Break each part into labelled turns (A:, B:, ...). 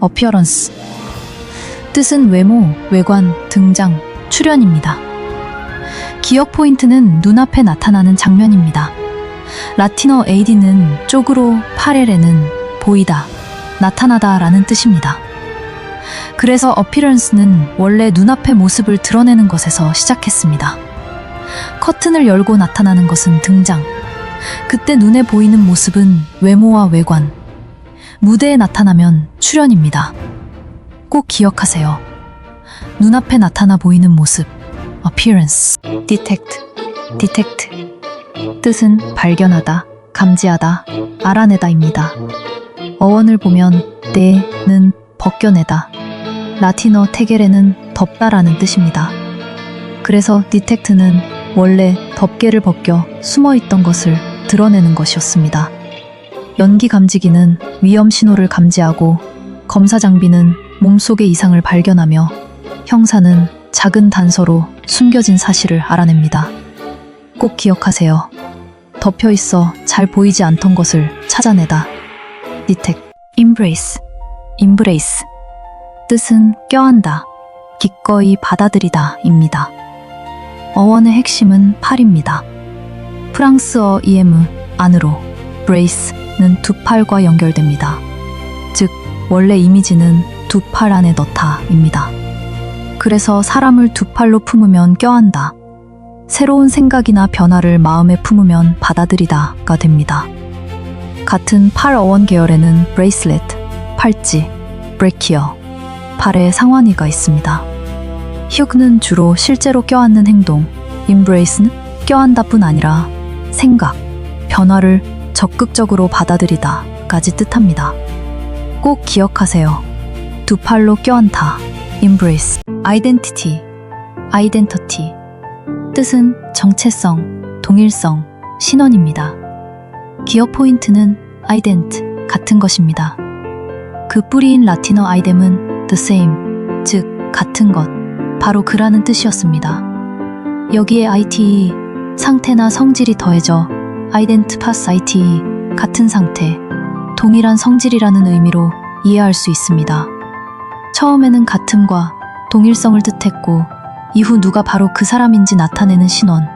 A: appearance. 뜻은 외모, 외관, 등장, 출현입니다. 기억 포인트는 눈앞에 나타나는 장면입니다. 라틴어 AD는 쪽으로, 파렐에는 보이다, 나타나다 라는 뜻입니다. 그래서 appearance는 원래 눈앞의 모습을 드러내는 것에서 시작했습니다. 커튼을 열고 나타나는 것은 등장. 그때 눈에 보이는 모습은 외모와 외관. 무대에 나타나면 출현입니다. 꼭 기억하세요. 눈앞에 나타나 보이는 모습, appearance. detect. 뜻은 발견하다, 감지하다, 알아내다입니다. 어원을 보면 떼는 벗겨내다, 라틴어 테겔에는 덮다라는 뜻입니다. 그래서 detect는 원래 덮개를 벗겨 숨어있던 것을 드러내는 것이었습니다. 연기 감지기는 위험 신호를 감지하고, 검사 장비는 몸속의 이상을 발견하며, 형사는 작은 단서로 숨겨진 사실을 알아냅니다. 꼭 기억하세요. 덮여 있어 잘 보이지 않던 것을 찾아내다. detect. embrace. 뜻은 껴안다, 기꺼이 받아들이다 입니다. 어원의 핵심은 팔입니다. 프랑스어 안으로, brace는 두 팔과 연결됩니다. 즉, 원래 이미지는 두 팔 안에 넣다 입니다. 그래서 사람을 두 팔로 품으면 껴안다, 새로운 생각이나 변화를 마음에 품으면 받아들이다가 됩니다. 같은 팔 어원 계열에는 bracelet, 팔찌, brachial, 팔에 상완이가 있습니다. hug는 주로 실제로 껴안는 행동, embrace는 껴안다뿐 아니라 생각, 변화를 적극적으로 받아들이다까지 뜻합니다. 꼭 기억하세요. 두 팔로 껴안다, embrace. identity. 뜻은 정체성, 동일성, 신원입니다. 기억 포인트는 ident, 같은 것입니다. 그 뿌리인 라틴어 idem은 the same, 즉 같은 것, 바로 그라는 뜻이었습니다. 여기에 ite, 상태나 성질이 더해져 ident plus ite, 같은 상태, 동일한 성질이라는 의미로 이해할 수 있습니다. 처음에는 같음과 동일성을 뜻했고, 이후 누가 바로 그 사람인지 나타내는 신원,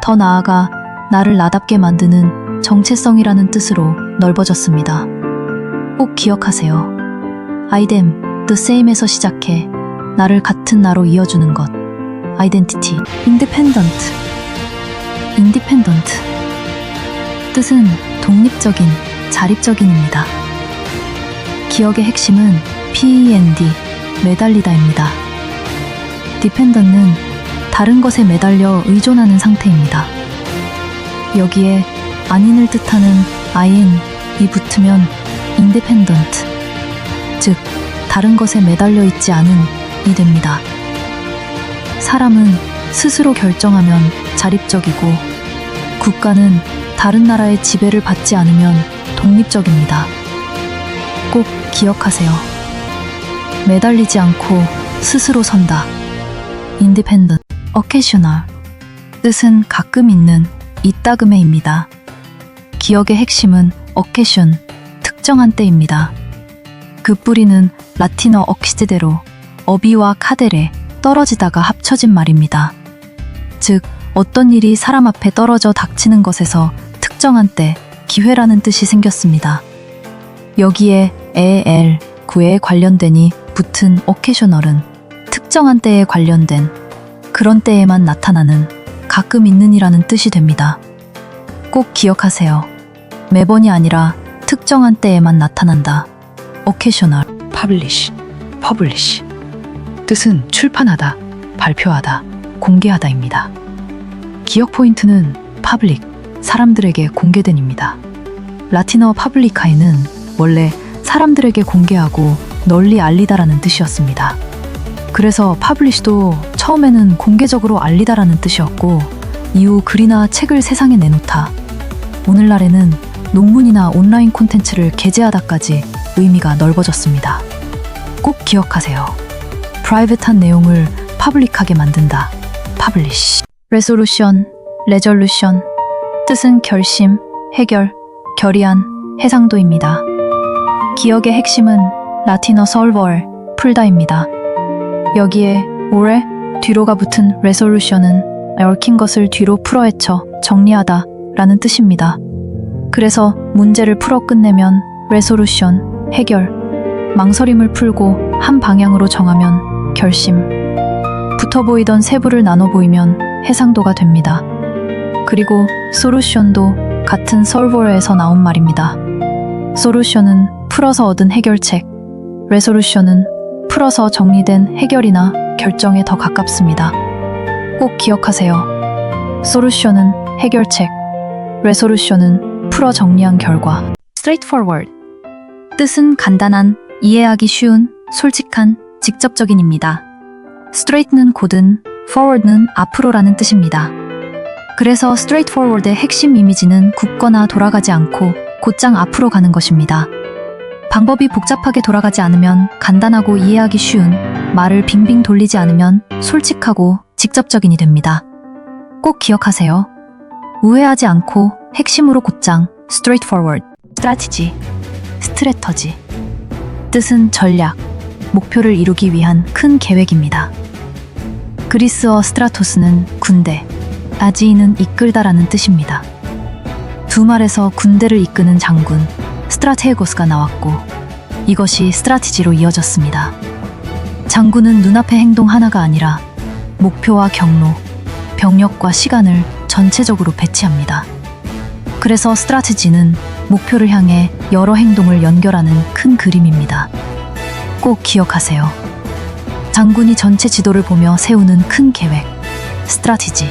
A: 더 나아가 나를 나답게 만드는 정체성이라는 뜻으로 넓어졌습니다. 꼭 기억하세요. idem, the same에서 시작해 나를 같은 나로 이어주는 것, identity. independent. 뜻은 독립적인, 자립적인입니다. 기억의 핵심은 pend, 매달리다입니다. dependent는 다른 것에 매달려 의존하는 상태입니다. 여기에 아닌을 뜻하는 in이 붙으면 independent, 즉 다른 것에 매달려 있지 않은이 됩니다. 사람은 스스로 결정하면 자립적이고, 국가는 다른 나라의 지배를 받지 않으면 독립적입니다. 꼭 기억하세요. 매달리지 않고 스스로 선다. independent. occasional. 뜻은 가끔 있는, 이따금에입니다. 기억의 핵심은 occasion, 특정한 때입니다. 그 뿌리는 라틴어 occide로, 어비와 카데레, 떨어지다가 합쳐진 말입니다. 즉, 어떤 일이 사람 앞에 떨어져 닥치는 것에서 특정한 때, 기회라는 뜻이 생겼습니다. 여기에 al, 구에 관련된이 붙은 occasional은 특정한 때에 관련된, 그런 때에만 나타나는, 가끔 있는이라는 뜻이 됩니다. 꼭 기억하세요. 매번이 아니라 특정한 때에만 나타난다. occasional. publish. 뜻은 출판하다, 발표하다, 공개하다입니다. 기억 포인트는 public, 사람들에게 공개된입니다. 라틴어 publicae는 원래 사람들에게 공개하고 널리 알리다라는 뜻이었습니다. 그래서 publish도 처음에는 공개적으로 알리다라는 뜻이었고, 이후 글이나 책을 세상에 내놓다, 오늘날에는 논문이나 온라인 콘텐츠를 게재하다까지 의미가 넓어졌습니다. 꼭 기억하세요. 프라이빗한 내용을 퍼블릭하게 만든다. publish. resolution, 뜻은 결심, 해결, 결의안, 해상도입니다. 기억의 핵심은 라틴어 solver, 풀다입니다. 여기에 오래 뒤로가 붙은 resolution은 얽힌 것을 뒤로 풀어헤쳐 정리하다 라는 뜻입니다. 그래서 문제를 풀어 끝내면 resolution, 해결, 망설임을 풀고 한 방향으로 정하면 결심, 붙어 보이던 세부를 나눠 보이면 해상도가 됩니다. 그리고 solution도 같은 solver에서 나온 말입니다. solution은 풀어서 얻은 해결책, resolution은 풀어서 정리된 해결이나 결정에 더 가깝습니다. 꼭 기억하세요. solution은 해결책, resolution은 풀어 정리한 결과. straightforward. 뜻은 간단한, 이해하기 쉬운, 솔직한, 직접적인입니다. straight는 곧은, forward는 앞으로라는 뜻입니다. 그래서 straightforward의 핵심 이미지는 굽거나 돌아가지 않고 곧장 앞으로 가는 것입니다. 방법이 복잡하게 돌아가지 않으면 간단하고 이해하기 쉬운, 말을 빙빙 돌리지 않으면 솔직하고 직접적인이 됩니다. 꼭 기억하세요. 우회하지 않고 핵심으로 곧장 straightforward. strategy, 스트레터지. 뜻은 전략, 목표를 이루기 위한 큰 계획입니다. 그리스어 스트라토스는 군대, 아지이는 이끌다라는 뜻입니다. 두 말에서 군대를 이끄는 장군, 스트라테고스가 나왔고 이것이 스트라티지로 이어졌습니다. 장군은 눈앞의 행동 하나가 아니라 목표와 경로, 병력과 시간을 전체적으로 배치합니다. 그래서 스트라티지는 목표를 향해 여러 행동을 연결하는 큰 그림입니다. 꼭 기억하세요. 장군이 전체 지도를 보며 세우는 큰 계획, 스트라티지.